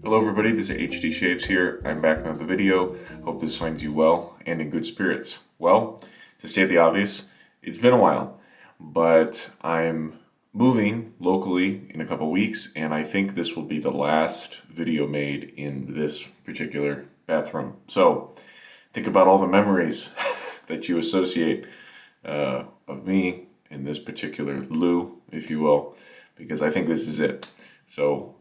Hello everybody, this is HD Shaves here. I'm back with another video. Hope this finds you well and in good spirits. Well, to state the obvious, it's been a while, but I'm moving locally in a couple weeks, and I think this will be the last video made in this particular bathroom. So, think about all the memories that you associate of me in this particular loo, if you will, because I think this is it. So,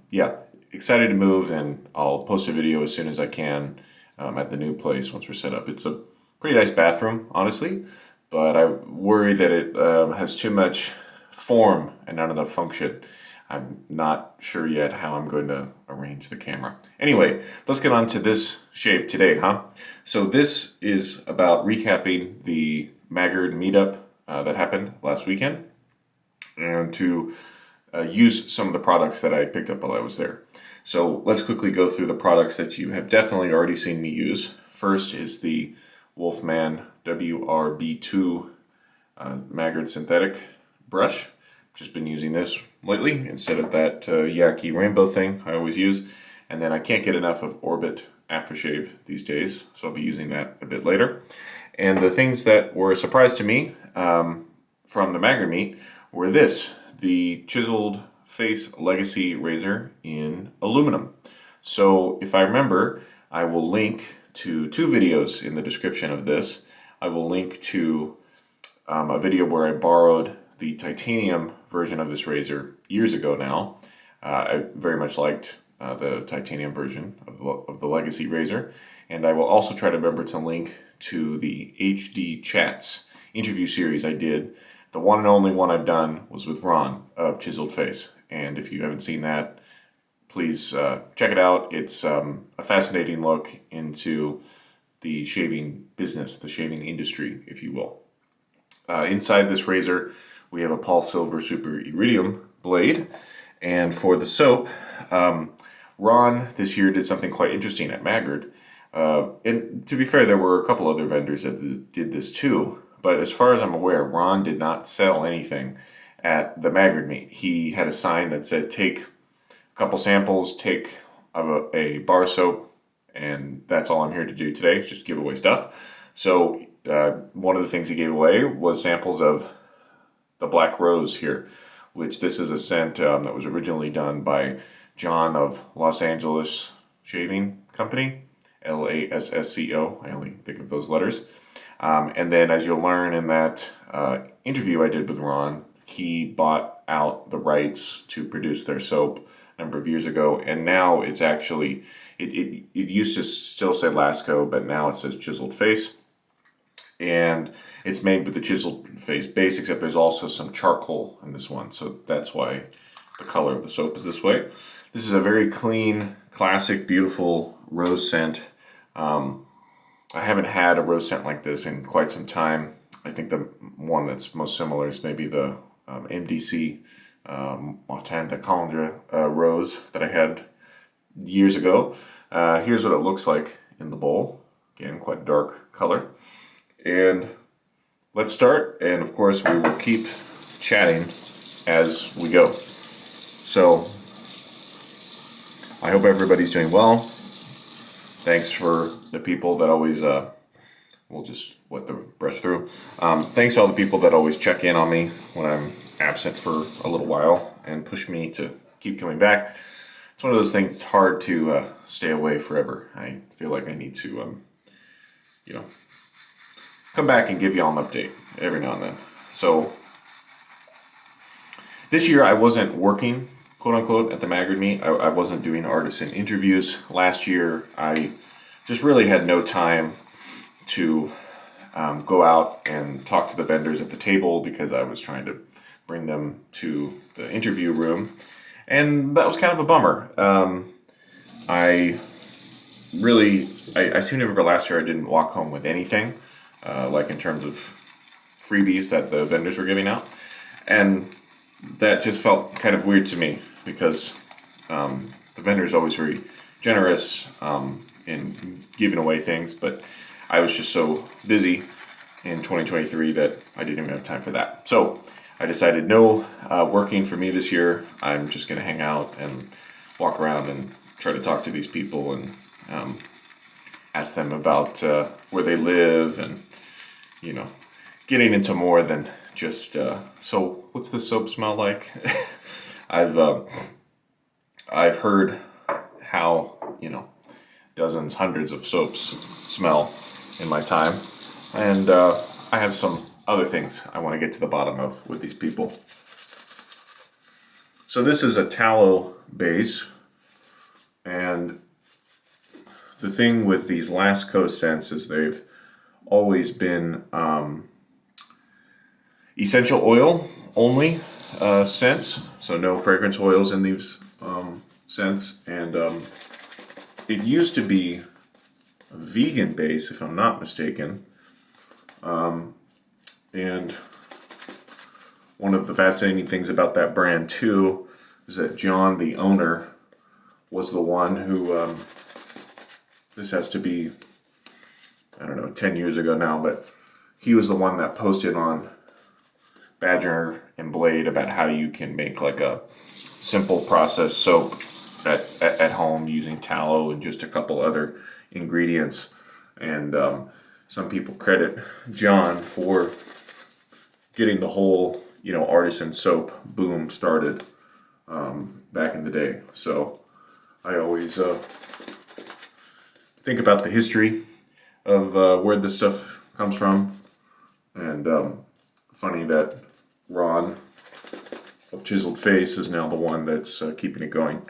yeah. Excited to move, and I'll post a video as soon as I can at the new place once we're set up. It's a pretty nice bathroom, honestly, but I worry that it has too much form and not enough function. I'm not sure yet how I'm going to arrange the camera. Anyway, let's get on to this shave today, huh? So this is about recapping the Maggard meetup that happened last weekend, and to use some of the products that I picked up while I was there. So let's quickly go through the products that you have definitely already seen me use. First is the Wolfman WRB2 Maggard synthetic brush. Just been using this lately instead of that Yaki rainbow thing I always use. And then I can't get enough of Orbit Aftershave these days, so I'll be using that a bit later. And the things that were a surprise to me from the Maggard meet were the Chiseled Face Legacy razor in aluminum. So if I remember, I will link to two videos in the description of this. I will link to a video where I borrowed the titanium version of this razor years ago now. I very much liked the titanium version of the Legacy razor. And I will also try to remember to link to the HD Chats interview series I did. The one and only one I've done was with Ron of Chiseled Face. And if you haven't seen that, please check it out. It's a fascinating look into the shaving business, the shaving industry, if you will. Inside this razor, we have a Polsilver Super Iridium blade. And for the soap, Ron this year did something quite interesting at Maggard. And to be fair, there were a couple other vendors that did this too. But as far as I'm aware, Ron did not sell anything at the Maggard meet. He had a sign that said, take a couple samples, take a bar soap, and that's all I'm here to do today, just give away stuff. So one of the things he gave away was samples of the Black Rose here, which this is a scent that was originally done by John of Los Angeles Shaving Company, LASSCO. I only think of those letters. And then, as you'll learn in that interview I did with Ron, he bought out the rights to produce their soap a number of years ago, and now it's actually, it used to still say Lasco, but now it says Chiseled Face, and it's made with the Chiseled Face base, except there's also some charcoal in this one, so that's why the color of the soap is this way. This is a very clean, classic, beautiful rose scent. I haven't had a rose scent like this in quite some time. I think the one that's most similar is maybe the MDC Martin de Candre rose that I had years ago. Here's what it looks like in the bowl. Again, quite dark color. And let's start, and of course we will keep chatting as we go. So, I hope everybody's doing well. Thanks for the people that always, we'll just wet the brush through. Thanks to all the people that always check in on me when I'm absent for a little while and push me to keep coming back. It's one of those things, it's hard to stay away forever. I feel like I need to, come back and give y'all an update every now and then. So, this year I wasn't working, quote unquote, at the Maggard meet. I wasn't doing artisan interviews. Last year I just really had no time to go out and talk to the vendors at the table because I was trying to bring them to the interview room, and that was kind of a bummer. I seem to remember last year I didn't walk home with anything, like in terms of freebies that the vendors were giving out, and that just felt kind of weird to me because the vendor's always very generous in giving away things, but I was just so busy in 2023 that I didn't even have time for that. So I decided no working for me this year. I'm just going to hang out and walk around and try to talk to these people and ask them about where they live, and you know, getting into more than just so what's the soap smell like? I've heard how, you know, dozens, hundreds of soaps smell in my time, and I have some other things I want to get to the bottom of with these people. So this is a tallow base, and the thing with these Lasco scents is they've always been essential oil only scents, so no fragrance oils in these scents, and it used to be a vegan base, if I'm not mistaken, and one of the fascinating things about that brand too is that John, the owner, was the one who, this has to be, I don't know, 10 years ago now, but he was the one that posted on Badger and Blade about how you can make like a simple process soap at home using tallow and just a couple other ingredients. And some people credit John for getting the whole, you know, artisan soap boom started back in the day. So I always think about the history of where this stuff comes from, and funny that Ron of Chiseled Face is now the one that's keeping it going.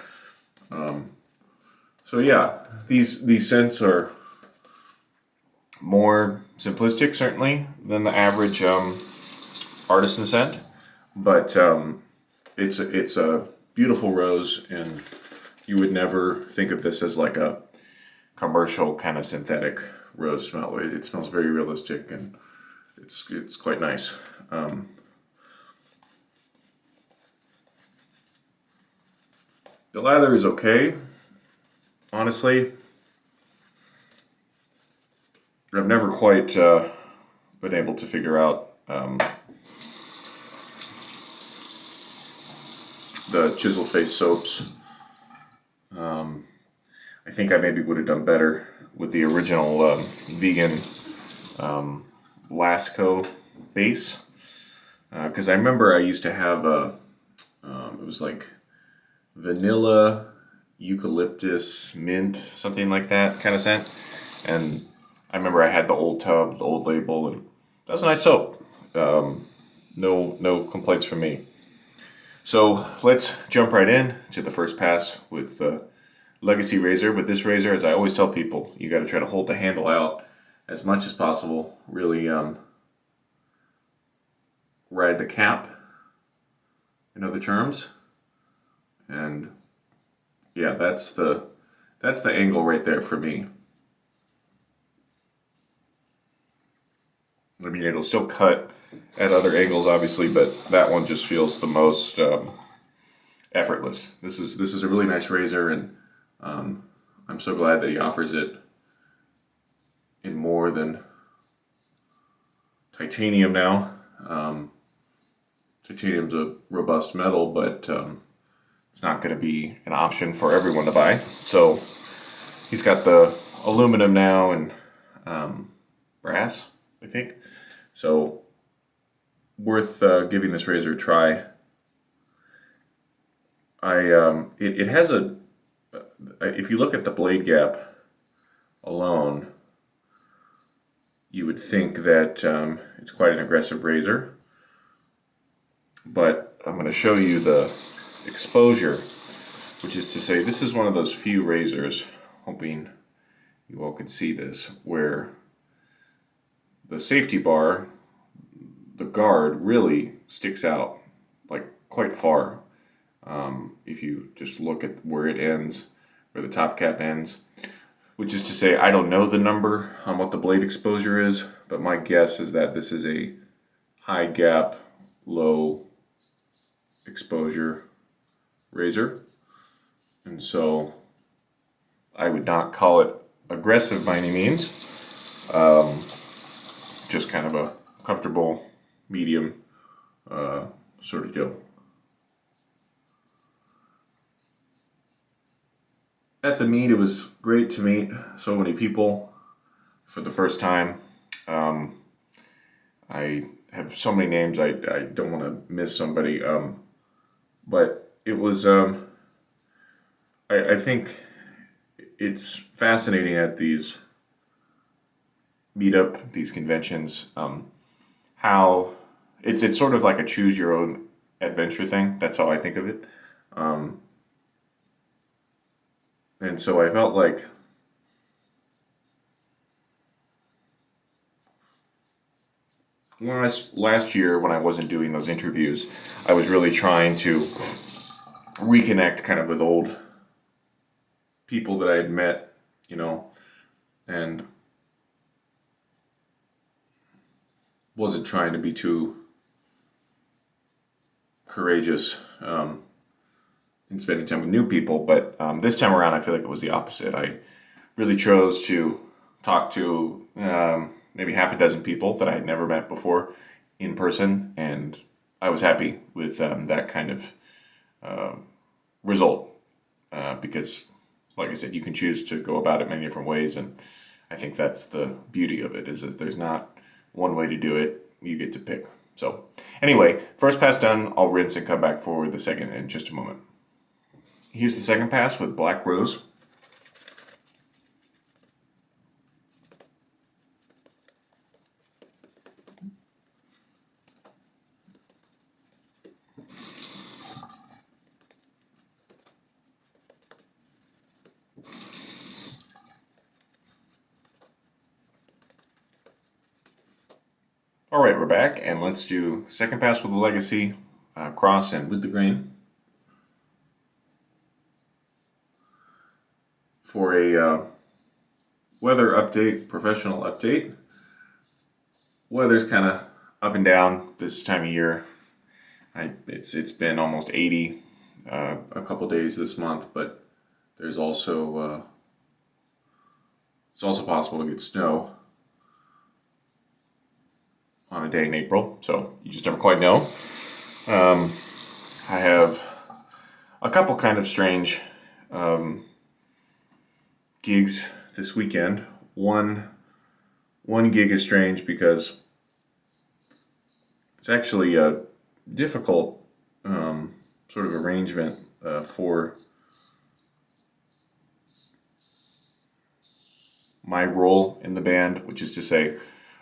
So yeah, these scents are more simplistic certainly than the average artisan scent, but it's a beautiful rose, and you would never think of this as like a commercial kind of synthetic rose smell. It smells very realistic, and it's quite nice. The lather is okay, honestly. I've never quite been able to figure out the Chiseled Face soaps. I think I maybe would have done better with the original vegan Lasco base, because I remember I used to have it was like vanilla, eucalyptus, mint, something like that kind of scent, and I remember I had the old tub, the old label, and that was a nice soap. No complaints from me. So let's jump right in to the first pass with the Legacy razor. With this razor, as I always tell people, you got to try to hold the handle out as much as possible. Really ride the cap, in other terms. And yeah, that's the angle right there for me. I mean, it'll still cut at other angles, obviously, but that one just feels the most effortless. This is a really nice razor, and I'm so glad that he offers it in more than titanium now. Titanium's a robust metal, but it's not going to be an option for everyone to buy. So he's got the aluminum now and brass, I think. So worth giving this razor a try. It has a, if you look at the blade gap alone, you would think that it's quite an aggressive razor, but I'm going to show you the exposure, which is to say this is one of those few razors, hoping you all can see this, where the safety bar, the guard, really sticks out like quite far. If you just look at where it ends, where the top cap ends, which is to say I don't know the number on what the blade exposure is, but my guess is that this is a high gap, low exposure razor, and so I would not call it aggressive by any means. Just kind of a comfortable medium sort of deal. at the meet, it was great to meet so many people for the first time. I have so many names, I don't want to miss somebody. But it was, I think it's fascinating at these meetup, these conventions, how it's sort of like a choose your own adventure thing. That's how I think of it. And so I felt like last year when I wasn't doing those interviews, I was really trying to reconnect kind of with old people that I had met, and wasn't trying to be too courageous in spending time with new people. But this time around, I feel like it was the opposite. I really chose to talk to maybe half a dozen people that I had never met before in person, and I was happy with that kind of result because, like I said, you can choose to go about it many different ways, and I think that's the beauty of it, is that there's not one way to do it. You get to pick. So anyway, first pass done. I'll rinse and come back for the second in just a moment. Here's the second pass with Black Rose. All right, we're back, and let's do second pass with the Legacy, cross and with the grain. For a weather update, professional update. Weather's kind of up and down this time of year. It's been almost 80 a couple days this month, but there's also it's also possible to get snow on a day in April, so you just never quite know. I have a couple kind of strange gigs this weekend. One gig is strange because it's actually a difficult sort of arrangement for my role in the band, which is to say,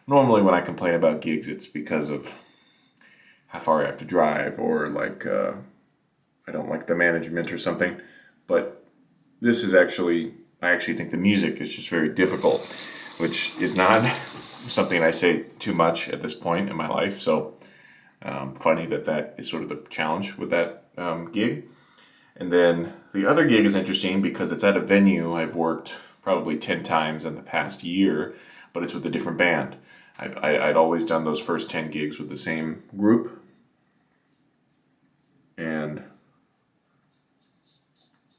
normally when I complain about gigs, it's because of how far I have to drive, or like I don't like the management or something. But this is I actually think the music is just very difficult, which is not something I say too much at this point in my life. So funny that is sort of the challenge with that gig. And then the other gig is interesting because it's at a venue I've worked probably 10 times in the past year, but it's with a different band. I'd always done those first 10 gigs with the same group. And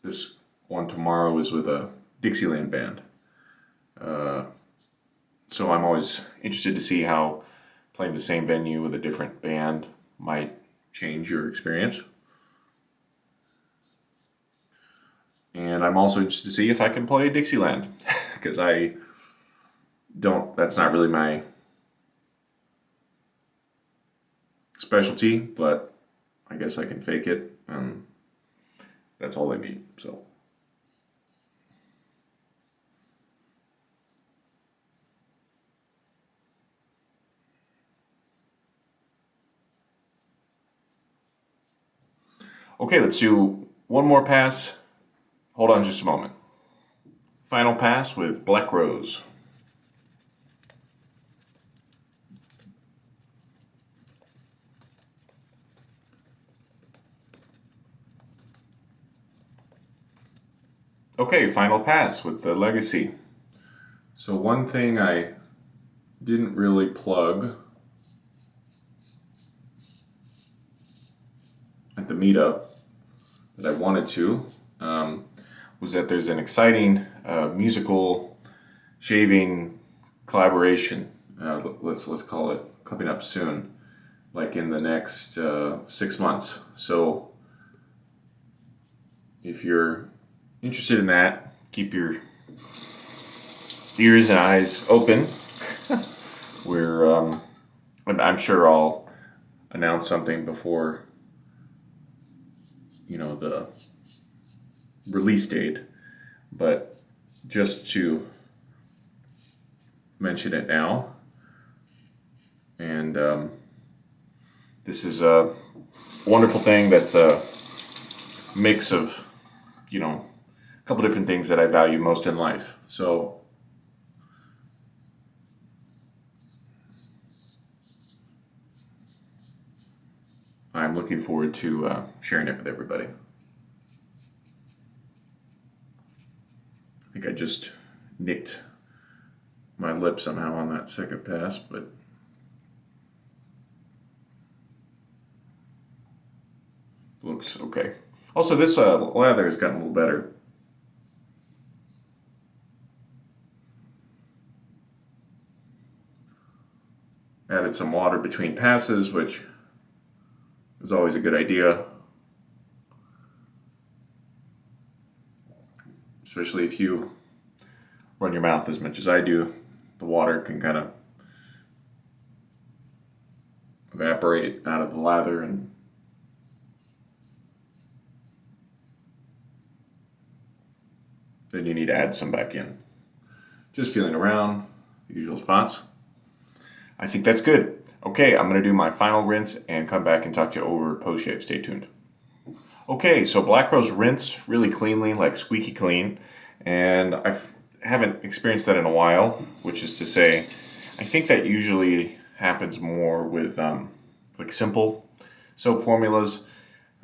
this one tomorrow is with a Dixieland band. So I'm always interested to see how playing the same venue with a different band might change your experience. And I'm also interested to see if I can play Dixieland, because that's not really my specialty, but I guess I can fake it. That's all I need, so. Okay, let's do one more pass. Hold on just a moment. Final pass with Black Rose. Okay, final pass with the Legacy. So one thing I didn't really plug at the meetup that I wanted to was that there's an exciting musical shaving collaboration. Let's call it coming up soon, like in the next 6 months. So if you're interested in that, keep your ears and eyes open. I'm sure I'll announce something before, the release date, but just to mention it now. And this is a wonderful thing that's a mix of, a couple different things that I value most in life. So I'm looking forward to sharing it with everybody. I think I just nicked my lip somehow on that second pass, but looks okay. Also, this lather has gotten a little better. Added some water between passes, which is always a good idea. Especially if you run your mouth as much as I do, the water can kind of evaporate out of the lather, and then you need to add some back in. Just feeling around the usual spots. I think that's good. Okay, I'm going to do my final rinse and come back and talk to you over post-shave. Stay tuned. Okay, so Black Rose rinsed really cleanly, like squeaky clean, and I haven't experienced that in a while, which is to say, I think that usually happens more with like simple soap formulas,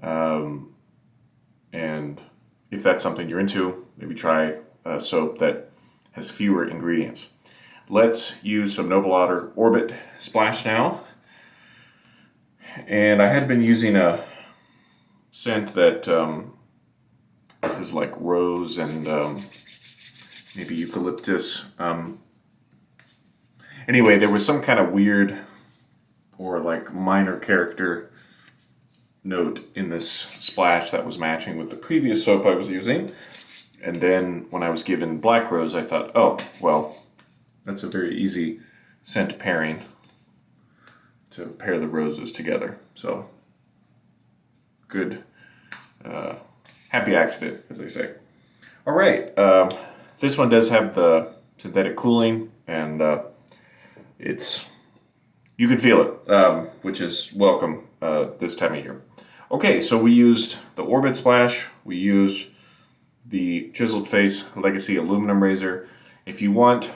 and if that's something you're into, maybe try a soap that has fewer ingredients. Let's use some Noble Otter Orbit Splash now. And I had been using a scent that this is like rose and maybe eucalyptus. Anyway, there was some kind of weird or like minor character note in this splash that was matching with the previous soap I was using. And then when I was given Black Rose, I thought, oh, well, that's a very easy scent pairing to pair the roses together. So, good, happy accident, as they say. All right, this one does have the synthetic cooling, and you can feel it, which is welcome this time of year. Okay, so we used the Orbit Splash, we used the Chiseled Face Legacy Aluminum Razor. If you want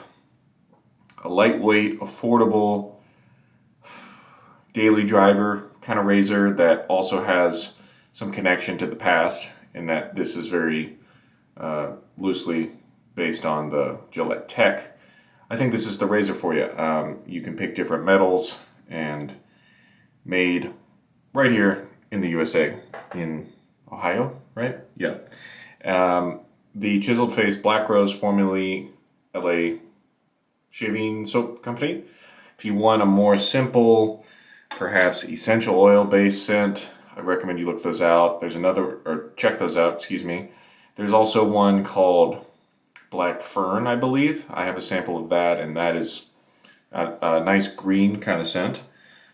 a lightweight, affordable, daily driver kind of razor that also has some connection to the past, in that this is very loosely based on the Gillette Tech, I think this is the razor for you. You can pick different metals, and made right here in the USA, in Ohio, right? Yeah. The Chiseled Face Black Rose formerly LA shaving soap company. If you want a more simple, perhaps essential oil based scent, I recommend you look those out. Check those out, excuse me. There's also one called Black Fern, I believe. I have a sample of that, and that is a nice green kind of scent.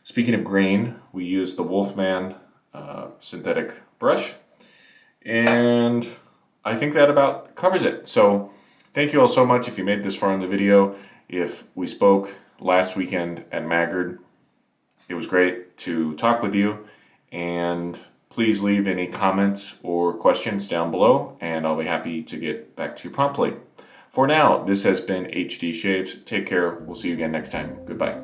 Speaking of green, we use the Wolfman synthetic brush, and I think that about covers it. So thank you all so much if you made this far in the video. If we spoke last weekend at Maggard, it was great to talk with you, and please leave any comments or questions down below, and I'll be happy to get back to you promptly. For now, this has been HD Shaves. Take care. We'll see you again next time. Goodbye.